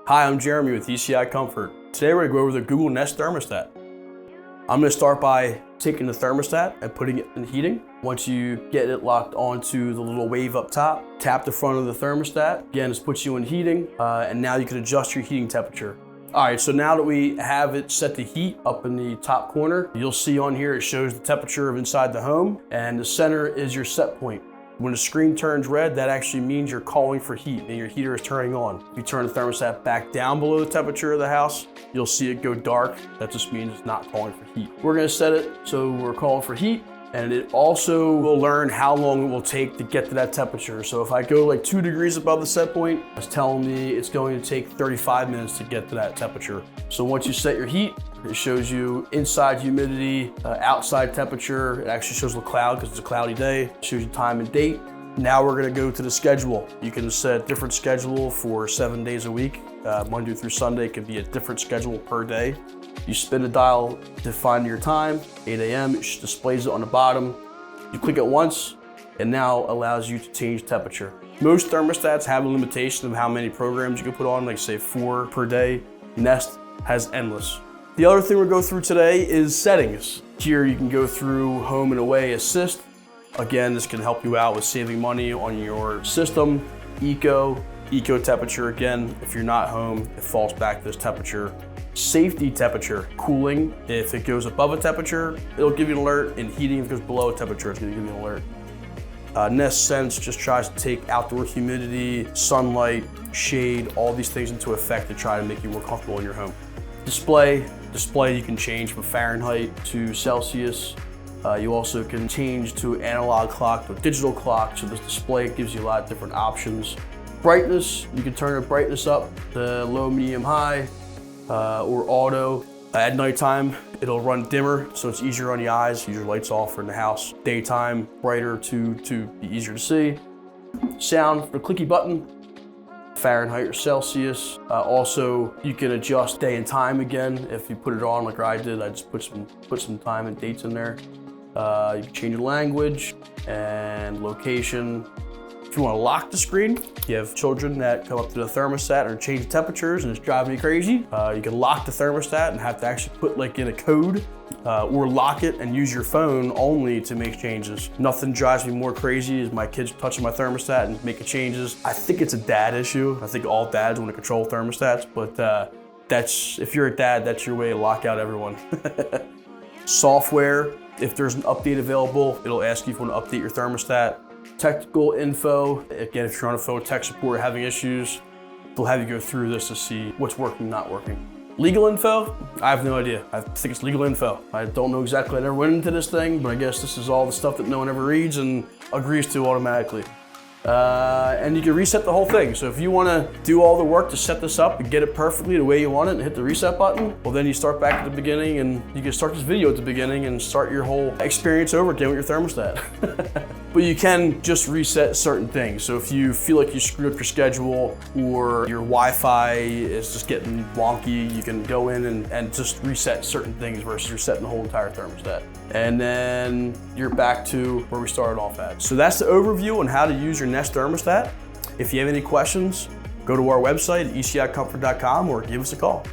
Hi, I'm Jeremy with ECI Comfort. Today we're going to go over the Google Nest Thermostat. I'm going to start by taking the thermostat and putting it in heating. Once you get it locked onto the little wave up top, tap the front of the thermostat. Again, this puts you in heating, and now you can adjust your heating temperature. All right, so now that we have it set to heat up in the top corner, you'll see on here it shows the temperature of inside the home, and the center is your set point. When the screen turns red, that actually means you're calling for heat and your heater is turning on. If you turn the thermostat back down below the temperature of the house, you'll see it go dark. That just means it's not calling for heat. We're gonna set it so we're calling for heat, and it also will learn how long it will take to get to that temperature. So if I go like 2 degrees above the set point, it's telling me it's going to take 35 minutes to get to that temperature. So once you set your heat, it shows you inside humidity, outside temperature. It actually shows the cloud because it's a cloudy day. It shows you time and date. Now we're gonna go to the schedule. You can set different schedule for 7 days a week. Monday through Sunday could be a different schedule per day. You spin the dial to find your time, 8 a.m. It displays it on the bottom. You click it once, and now allows you to change temperature. Most thermostats have a limitation of how many programs you can put on, like say 4 per day. Nest has endless. The other thing we'll go through today is settings. Here you can go through Home and Away Assist. Again, this can help you out with saving money on your system. Eco temperature, again, if you're not home, it falls back to this temperature. Safety temperature, cooling. If it goes above a temperature, it'll give you an alert, and heating, if it goes below a temperature, it's gonna give you an alert. Nest Sense just tries to take outdoor humidity, sunlight, shade, all these things into effect to try to make you more comfortable in your home. Display you can change from Fahrenheit to Celsius. You also can change to analog clock to digital clock. So this display gives you a lot of different options. Brightness, you can turn the brightness up to low, medium, high, or auto. At nighttime, it'll run dimmer, so it's easier on the eyes. Use your lights off in the house. Daytime, brighter to be easier to see. Sound, the clicky button, Fahrenheit or Celsius. Also, you can adjust day and time again. If you put it on like I did, I just put some time and dates in there. You can change the language and location. If you want to lock the screen, you have children that come up to the thermostat and change temperatures and it's driving me crazy. You can lock the thermostat and have to actually put like in a code, or lock it and use your phone only to make changes. Nothing drives me more crazy is my kids touching my thermostat and making changes. I think it's a dad issue. I think all dads want to control thermostats, but if you're a dad, that's your way to lock out everyone. Software, if there's an update available, it'll ask you if you want to update your thermostat. Technical info, again, if you're on a phone tech support or having issues, they'll have you go through this to see what's working, not working. Legal info, I have no idea. I think it's legal info. I don't know exactly, I never went into this thing, but I guess this is all the stuff that no one ever reads and agrees to automatically. And you can reset the whole thing. So if you want to do all the work to set this up and get it perfectly the way you want it and hit the reset button, well then you start back at the beginning and you can start this video at the beginning and start your whole experience over again with your thermostat. But you can just reset certain things. So if you feel like you screwed up your schedule or your Wi-Fi is just getting wonky, you can go in and just reset certain things versus resetting the whole entire thermostat. And then you're back to where we started off at. So that's the overview on how to use your Nest thermostat. If you have any questions, go to our website, ecicomfort.com, or give us a call.